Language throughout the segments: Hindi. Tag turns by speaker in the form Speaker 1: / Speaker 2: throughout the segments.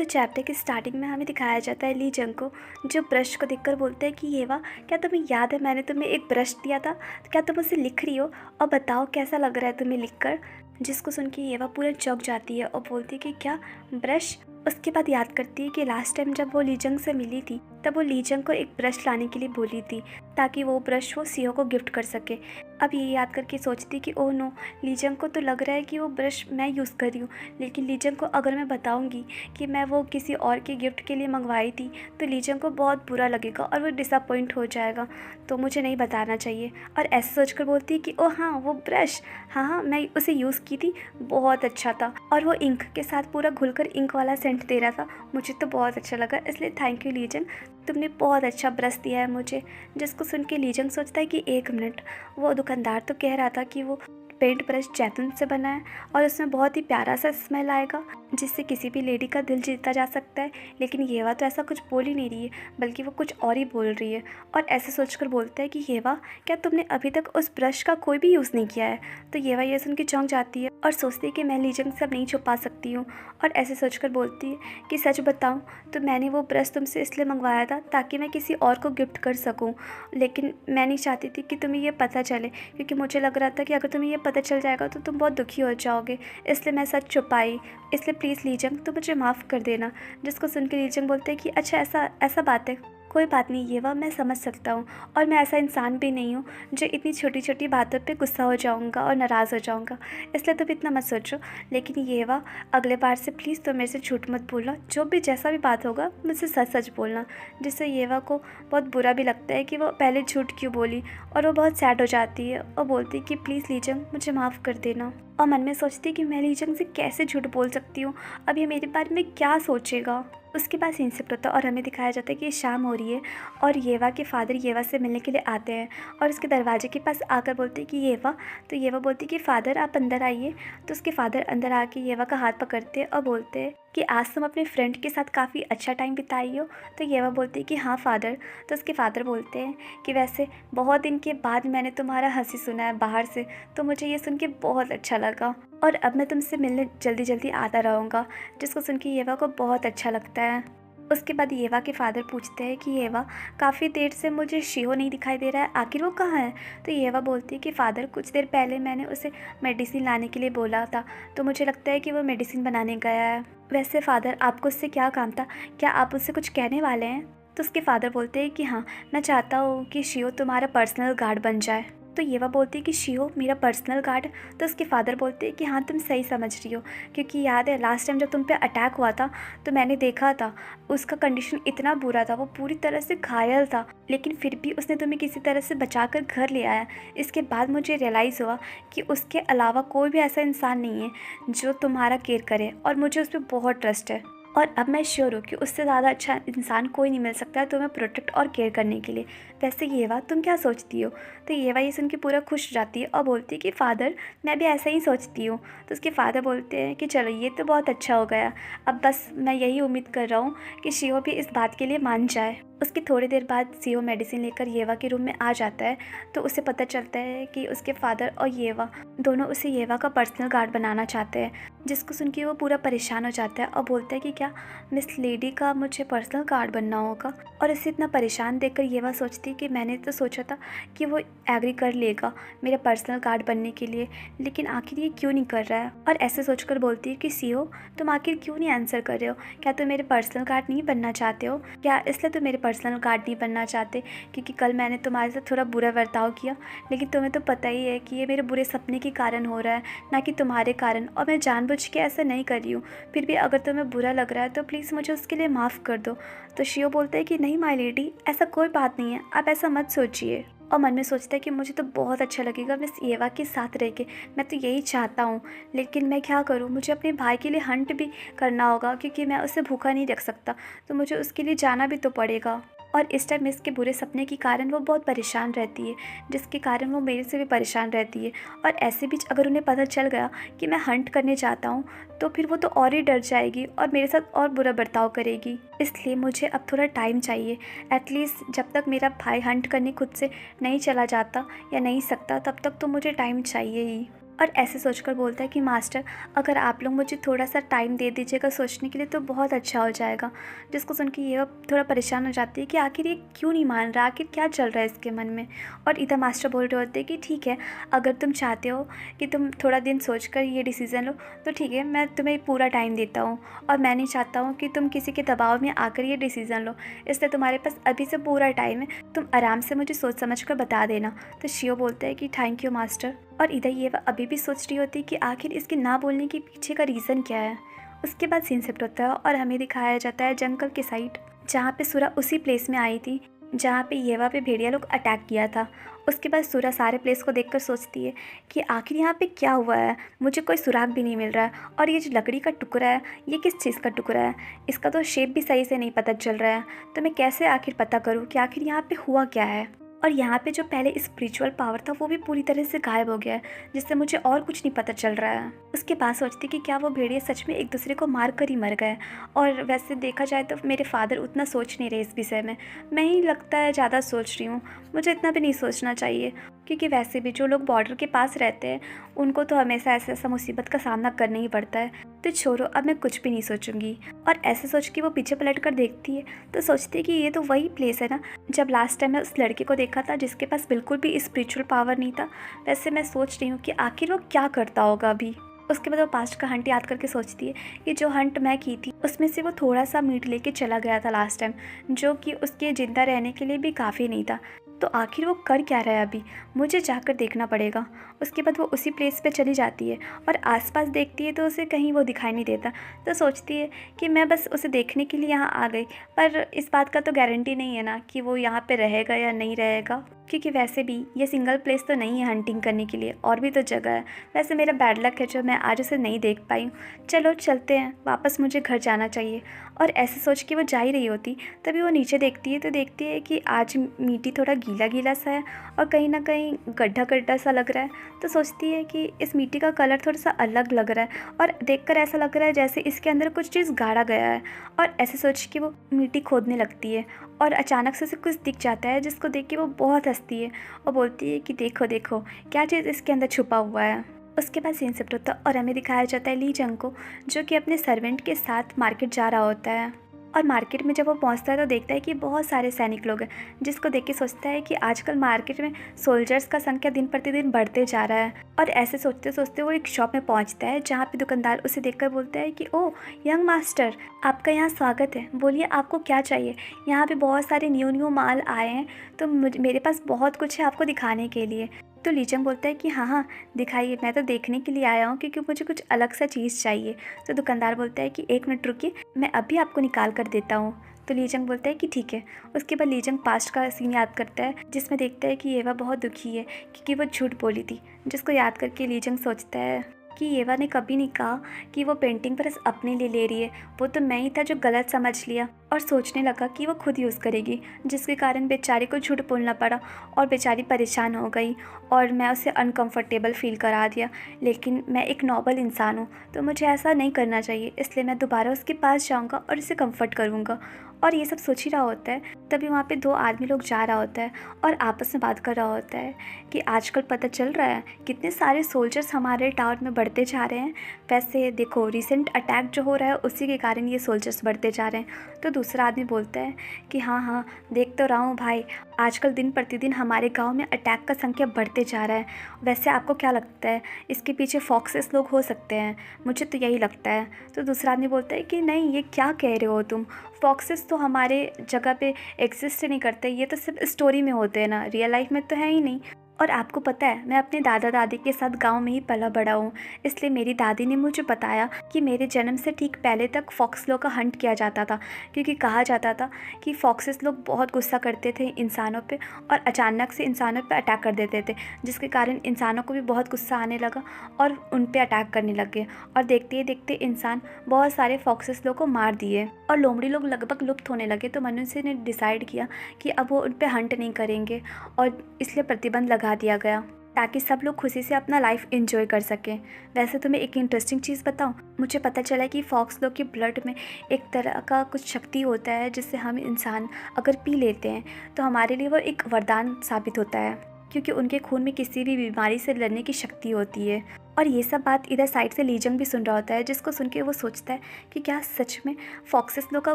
Speaker 1: तो चैप्टर की स्टार्टिंग में हमें दिखाया जाता है ली जंग को, जो ब्रश को देखकर बोलता है कि ये वाह, क्या तुम्हें याद है मैंने तुम्हें एक ब्रश दिया था, तो क्या तुम उसे लिख रही हो और बताओ कैसा लग रहा है तुम्हें लिखकर। जिसको सुन के येवा पूरा चौंक जाती है और बोलती है कि क्या ब्रश। उसके बाद याद करती है कि लास्ट टाइम जब वो लीजंग से मिली थी तब वो लीजंग को एक ब्रश लाने के लिए बोली थी ताकि वो ब्रश वो सीओ को गिफ्ट कर सके। अब ये याद करके सोचती कि ओह नो, लीजंग को तो लग रहा है कि वो ब्रश मैं यूज़ कर रही हूँ, लेकिन लीजंग को अगर मैं बताऊँगी कि मैं वो किसी और के गिफ्ट के लिए मंगवाई थी तो लीजंग को बहुत बुरा लगेगा और वो डिसअपॉइंट हो जाएगा, तो मुझे नहीं बताना चाहिए। और ऐसे सोचकर बोलती है कि ओह हाँ, वो ब्रश, हाँ हाँ मैं उसे यूज़ की थी, बहुत अच्छा था और वो इंक के साथ पूरा घुलकर इंक वाला सेंट दे रहा था, मुझे तो बहुत अच्छा लगा, इसलिए थैंक यू लीजंग, तुमने बहुत अच्छा ब्रश दिया है मुझे। जिसको सुन के लीजंग सोचता है कि एक मिनट, वो दुकानदार तो कह रहा था कि वो पेंट ब्रश जैतून से बना है और उसमें बहुत ही प्यारा सा स्मेल आएगा जिससे किसी भी लेडी का दिल जीता जा सकता है, लेकिन येवा तो ऐसा कुछ बोल ही नहीं रही है बल्कि वो कुछ और ही बोल रही है। और ऐसे सोचकर बोलता है कि येवा, क्या तुमने अभी तक उस ब्रश का कोई भी यूज़ नहीं किया है। तो येवा ये सुन के चौंक जाती है और सोचती है कि मैं लीजंग से अब नहीं छुपा सकती हूँ, और ऐसे सोचकर बोलती है कि सच बताऊँ तो मैंने वो ब्रश तुमसे इसलिए मंगवाया था ताकि मैं किसी और को गिफ्ट कर सकूँ, लेकिन मैं नहीं चाहती थी कि तुम्हें ये पता चले, क्योंकि मुझे लग रहा था कि अगर तुम्हें ये पता चल जाएगा तो तुम बहुत दुखी हो जाओगे, इसलिए मैं सच छुपाई, इसलिए प्लीज़ लीजंग तो मुझे माफ़ कर देना। जिसको सुन के लीजंग बोलते हैं कि अच्छा ऐसा ऐसा बात है, कोई बात नहीं येवा, मैं समझ सकता हूँ और मैं ऐसा इंसान भी नहीं हूँ जो इतनी छोटी छोटी बातों पे गुस्सा हो जाऊँगा और नाराज़ हो जाऊँगा, इसलिए तुम इतना मत सोचो। लेकिन येवा, अगले बार से प्लीज़ तुम मेरे से झूठ मत बोलना, जो भी जैसा भी बात होगा मुझसे सच सच बोलना। जिससे येवा को बहुत बुरा भी लगता है कि वो पहले झूठ क्यों बोली, और वो बहुत सैड हो जाती है और बोलती है कि प्लीज़ लीजंग मुझे माफ़ कर देना। और मन में सोचती है कि मैं लीजंग से कैसे झूठ बोल सकती हूँ, अब ये मेरे बारे में क्या सोचेगा। उसके बाद सीन शिफ्ट होता है और हमें दिखाया जाता है कि शाम हो रही है और येवा के फादर येवा से मिलने के लिए आते हैं और उसके दरवाजे के पास आकर बोलते हैं कि येवा, तो येवा बोलती है कि फ़ादर आप अंदर आइए। तो उसके फादर अंदर आके येवा का हाथ पकड़ते हैं और बोलते हैं कि आज तुम अपने फ्रेंड के साथ काफ़ी अच्छा टाइम बिताई हो। तो येवा बोलती है कि हाँ फ़ादर। तो उसके फादर बोलते हैं कि वैसे बहुत दिन के बाद मैंने तुम्हारा हंसी सुना है बाहर से, तो मुझे ये सुन के बहुत अच्छा लगा और अब मैं तुमसे मिलने जल्दी जल्दी आता रहूँगा। जिसको सुन के येवा को बहुत अच्छा लगता है। उसके बाद येवा के फादर पूछते हैं कि येवा, काफ़ी देर से मुझे शिहो नहीं दिखाई दे रहा है, आखिर वो कहाँ है। तो येवा बोलती है कि फ़ादर कुछ देर पहले मैंने उसे मेडिसिन लाने के लिए बोला था, तो मुझे लगता है कि वो मेडिसिन बनाने गया है। वैसे फ़ादर आपको उससे क्या काम था, क्या आप उससे कुछ कहने वाले हैं। तो उसके फादर बोलते हैं कि हाँ, मैं चाहता हूँ कि शिहो तुम्हारा पर्सनल गार्ड बन जाए। तो येवा बोलती है कि शिहो मेरा पर्सनल गार्ड। तो उसके फादर बोलते हैं कि हाँ तुम सही समझ रही हो, क्योंकि याद है लास्ट टाइम जब तुम पे अटैक हुआ था तो मैंने देखा था उसका कंडीशन इतना बुरा था, वो पूरी तरह से घायल था, लेकिन फिर भी उसने तुम्हें किसी तरह से बचाकर घर ले आया। इसके बाद मुझे रियलाइज़ हुआ कि उसके अलावा कोई भी ऐसा इंसान नहीं है जो तुम्हारा केयर करे, और मुझे उस पर बहुत ट्रस्ट है और अब मैं श्योर हूँ कि उससे ज़्यादा अच्छा इंसान कोई नहीं मिल सकता है तुम्हें प्रोटेक्ट और केयर करने के लिए। वैसे येवा तुम क्या सोचती हो। तो येवा ये सुन के पूरा खुश हो जाती है और बोलती है कि फ़ादर मैं भी ऐसा ही सोचती हूँ। तो उसके फादर बोलते हैं कि चलो ये तो बहुत अच्छा हो गया, अब बस मैं यही उम्मीद कर रहा हूँ कि शिहो भी इस बात के लिए मान जाए। उसकी थोड़ी देर बाद शिहो मेडिसिन लेकर येवा के रूम में आ जाता है, तो उसे पता चलता है कि उसके फादर और येवा दोनों उसे येवा का पर्सनल गार्ड बनाना चाहते हैं। जिसको सुन के वो पूरा परेशान हो जाता है और बोलता है कि क्या मिस लेडी का मुझे पर्सनल गार्ड बनना होगा। और इसे इतना परेशान देखकर येवा सोचती है कि मैंने तो सोचा था कि वो एग्री कर लेगा मेरा पर्सनल गार्ड बनने के लिए, लेकिन आखिर ये क्यों नहीं कर रहा है। और ऐसे सोचकर बोलती है कि सीओ तुम आखिर क्यों नहीं आंसर कर रहे हो, क्या तुम मेरे पर्सनल गार्ड नहीं बनना चाहते हो, क्या इसलिए तुम मेरे पर्सनल गार्ड नहीं बनना चाहते क्योंकि कल मैंने तुम्हारे साथ थोड़ा बुरा बर्ताव किया, लेकिन तुम्हें तो पता ही है कि ये मेरे बुरे सपने के कारण हो रहा है, ना कि तुम्हारे कारण, और मैं जानबूझ के ऐसा नहीं कर रही हूँ, फिर भी अगर तुम्हें बुरा लग रहा है तो प्लीज़ मुझे उसके लिए माफ़ कर दो। तो शियो बोलता है कि नहीं माय लेडी, ऐसा कोई बात नहीं है, आप ऐसा मत सोचिए। और मन में सोचता है कि मुझे तो बहुत अच्छा लगेगा मिस येवा के साथ रह के, मैं तो यही चाहता हूँ, लेकिन मैं क्या करूँ, मुझे अपने भाई के लिए हंट भी करना होगा क्योंकि मैं उसे भूखा नहीं रख सकता, तो मुझे उसके लिए जाना भी तो पड़ेगा। और इस टाइम मिस के बुरे सपने के कारण वो बहुत परेशान रहती है, जिसके कारण वो मेरे से भी परेशान रहती है। और ऐसे बीच अगर उन्हें पता चल गया कि मैं हंट करने जाता हूँ तो फिर वो तो और ही डर जाएगी और मेरे साथ और बुरा बर्ताव करेगी, इसलिए मुझे अब थोड़ा टाइम चाहिए। एटलीस्ट जब तक मेरा भाई हंट करने खुद से नहीं चला जाता या नहीं सकता तब तक तो मुझे टाइम चाहिए ही। और ऐसे सोचकर बोलता है कि मास्टर, अगर आप लोग मुझे थोड़ा सा टाइम दे दीजिएगा सोचने के लिए तो बहुत अच्छा हो जाएगा। जिसको सुन के ये थोड़ा परेशान हो जाती है कि आखिर ये क्यों नहीं मान रहा, आखिर क्या चल रहा है इसके मन में। और इधर मास्टर बोल रहे होते हैं कि ठीक है, अगर तुम चाहते हो कि तुम थोड़ा दिन सोच कर ये डिसीज़न लो तो ठीक है, मैं तुम्हें पूरा टाइम देता हूँ। और मैं नहीं चाहता हूँ कि तुम किसी के दबाव में आकर ये डिसीज़न लो, इसलिए तुम्हारे पास अभी से पूरा टाइम है, तुम आराम से मुझे सोच समझ कर बता देना। तो शियो बोलता है कि थैंक यू मास्टर। और इधर ये अभी भी सोच रही होती है कि आखिर इसके ना बोलने के पीछे का रीज़न क्या है। उसके बाद सीन शिफ्ट होता है और हमें दिखाया जाता है जंगल के साइड, जहाँ पे सूरा उसी प्लेस में आई थी जहाँ पे येवा पे भेड़िया लोग अटैक किया था। उसके बाद सूरा सारे प्लेस को देखकर सोचती है कि आखिर यहाँ पे क्या हुआ है, मुझे कोई सुराग भी नहीं मिल रहा है। और ये जो लकड़ी का टुकड़ा है ये किस चीज़ का टुकड़ा है, इसका तो शेप भी सही से नहीं पता चल रहा है। तो मैं कैसे आखिर पता करूँ कि आखिर यहाँ पे हुआ क्या है। और यहाँ पे जो पहले स्पिरिचुअल पावर था वो भी पूरी तरह से गायब हो गया है, जिससे मुझे और कुछ नहीं पता चल रहा है। उसके बाद सोचती कि क्या वो भेड़िए सच में एक दूसरे को मार कर ही मर गए। और वैसे देखा जाए तो मेरे फादर उतना सोच नहीं रहे इस विषय में, मैं ही लगता है ज़्यादा सोच रही हूँ। मुझे इतना भी नहीं सोचना चाहिए, क्योंकि वैसे भी जो लोग बॉर्डर के पास रहते हैं उनको तो हमेशा ऐसा मुसीबत का सामना करना ही पड़ता है। तो छोड़ो, अब मैं कुछ भी नहीं सोचूंगी। और ऐसे सोच के वो पीछे पलट कर देखती है तो सोचती है कि ये तो वही प्लेस है ना जब लास्ट टाइम मैं उस लड़के को देखा था जिसके पास बिल्कुल भी स्पिरिचुअल पावर नहीं था। वैसे मैं सोच रही हूँ कि आखिर वो क्या करता होगा अभी। उसके बाद वो पास्ट का हंट याद करके सोचती है कि जो हंट मैं की थी उसमें से वो थोड़ा सा मीट लेके चला गया था लास्ट टाइम, जो कि उसके ज़िंदा रहने के लिए भी काफ़ी नहीं था। तो आखिर वो कर क्या रहा है अभी, मुझे जाकर देखना पड़ेगा। उसके बाद वो उसी प्लेस पे चली जाती है और आसपास देखती है तो उसे कहीं वो दिखाई नहीं देता। तो सोचती है कि मैं बस उसे देखने के लिए यहाँ आ गई, पर इस बात का तो गारंटी नहीं है ना कि वो यहाँ पे रहेगा या नहीं रहेगा, क्योंकि वैसे भी ये सिंगल प्लेस तो नहीं है हंटिंग करने के लिए, और भी तो जगह है। वैसे मेरा बैड लक है जो मैं आज उसे नहीं देख पाई हूँ। चलो चलते हैं, वापस मुझे घर जाना चाहिए। और ऐसे सोच के वो जा ही रही होती तभी वो नीचे देखती है तो देखती है कि आज मिट्टी थोड़ा गीला गीला सा है और कहीं ना कहीं गड्ढा गड्ढा सा लग रहा है। तो सोचती है कि इस मिट्टी का कलर थोड़ा सा अलग लग रहा है और देखकर ऐसा लग रहा है जैसे इसके अंदर कुछ चीज़ गाड़ा गया है। और ऐसे सोच के वो मिट्टी खोदने लगती है और अचानक से उसे कुछ दिख जाता है, जिसको देख के वो बहुत हंसती है और बोलती है कि देखो देखो क्या चीज़ इसके अंदर छुपा हुआ है। उसके बाद सीन शिफ्ट होता है और हमें दिखाया जाता है ली जंग को, जो कि अपने सर्वेंट के साथ मार्केट जा रहा होता है। और मार्केट में जब वो पहुंचता है तो देखता है कि बहुत सारे सैनिक लोग हैं, जिसको देख के सोचता है कि आजकल मार्केट में सोल्जर्स का संख्या दिन प्रतिदिन बढ़ते जा रहा है। और ऐसे सोचते सोचते वो एक शॉप में पहुंचता है जहां पे दुकानदार उसे देखकर बोलता है कि ओह यंग मास्टर, आपका यहाँ स्वागत है, बोलिए आपको क्या चाहिए। यहाँ पे बहुत सारे न्यू न्यू माल आए हैं तो मेरे पास बहुत कुछ है आपको दिखाने के लिए। तो लीचंग बोलता है कि हाँ हाँ दिखाइए, मैं तो देखने के लिए आया हूँ क्योंकि मुझे कुछ अलग सा चीज़ चाहिए। तो दुकानदार बोलता है कि एक मिनट रुकिए, मैं अभी आपको निकाल कर देता हूँ। तो लीचंग बोलता है कि ठीक है। उसके बाद लीचंग पास्ट का सीन याद करता है जिसमें देखता है कि येवा बहुत दुखी है क्योंकि वो झूठ बोली थी, जिसको याद करके लीचंग सोचता है कि येवा ने कभी नहीं कहा कि वो पेंटिंग ब्रश अपने लिए ले रही है, वो तो मैं ही था जो गलत समझ लिया। और सोचने लगा कि वो खुद यूज़ करेगी, जिसके कारण बेचारी को झूठ बोलना पड़ा और बेचारी परेशान हो गई और मैं उसे अनकंफर्टेबल फील करा दिया। लेकिन मैं एक नॉबल इंसान हूँ तो मुझे ऐसा नहीं करना चाहिए, इसलिए मैं दोबारा उसके पास जाऊँगा और उसे कम्फर्ट करूँगा। और ये सब सोच ही रहा होता है तभी वहाँ पे दो आदमी लोग जा रहा होता है और आपस में बात कर रहा होता है कि आजकल पता चल रहा है कितने सारे सोल्जर्स हमारे टावर में बढ़ते जा रहे हैं। वैसे देखो रिसेंट अटैक जो हो रहा है उसी के कारण ये सोल्जर्स बढ़ते जा रहे हैं। तो दूसरा आदमी बोलता है कि हाँ हाँ देख तो रहा हूँ भाई, आजकल दिन प्रतिदिन हमारे गांव में अटैक का संख्या बढ़ते जा रहा है। वैसे आपको क्या लगता है इसके पीछे फॉक्सेस लोग हो सकते हैं? मुझे तो यही लगता है। तो दूसरा आदमी बोलता है कि नहीं, ये क्या कह रहे हो तुम, फॉक्सेस तो हमारे जगह पे एग्जिस्ट नहीं करते, ये तो सिर्फ स्टोरी में होते हैं ना, रियल लाइफ में तो है ही नहीं। और आपको पता है मैं अपने दादा दादी के साथ गांव में ही पला बड़ा हूँ, इसलिए मेरी दादी ने मुझे बताया कि मेरे जन्म से ठीक पहले तक फॉक्स लोग का हंट किया जाता था, क्योंकि कहा जाता था कि फॉक्सेस लोग बहुत गुस्सा करते थे इंसानों पे और अचानक से इंसानों पे अटैक कर देते थे, जिसके कारण इंसानों को भी बहुत गुस्सा आने लगा और उन पे अटैक करने लग गए। और देखते ही देखते इंसान बहुत सारे फॉक्सेस लोग को मार दिए और लोमड़ी लोग लगभग लुप्त होने लगे। तो मनुष्य ने डिसाइड किया कि अब वो उन पे हंट नहीं करेंगे और इसलिए प्रतिबंध लगा दिया गया ताकि सब लोग खुशी से अपना लाइफ एंजॉय कर सकें। वैसे तो मैं एक इंटरेस्टिंग चीज़ बताऊं, मुझे पता चला कि फॉक्स लोग के ब्लड में एक तरह का कुछ शक्ति होता है जिससे हम इंसान अगर पी लेते हैं तो हमारे लिए वो एक वरदान साबित होता है, क्योंकि उनके खून में किसी भी बीमारी से लड़ने की शक्ति होती है। और ये सब बात इधर साइड से लीजंग भी सुन रहा होता है, जिसको सुन के वो सोचता है कि क्या सच में फॉक्सेस लोग का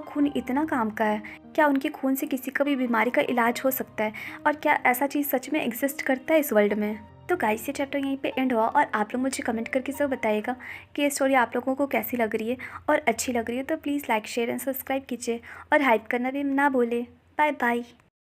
Speaker 1: खून इतना काम का है, क्या उनके खून से किसी का भी बीमारी का इलाज हो सकता है, और क्या ऐसा चीज़ सच में एग्जिस्ट करता है इस वर्ल्ड में। तो गाइस ये चैप्टर यहीं पे एंड हुआ, और आप लोग मुझे कमेंट करके ज़रूर बताइएगा कि ये स्टोरी आप लोगों को कैसी लग रही है और अच्छी लग रही है। तो please like share and subscribe कीजिए और हाइप करना भी ना भूलें। Bye bye.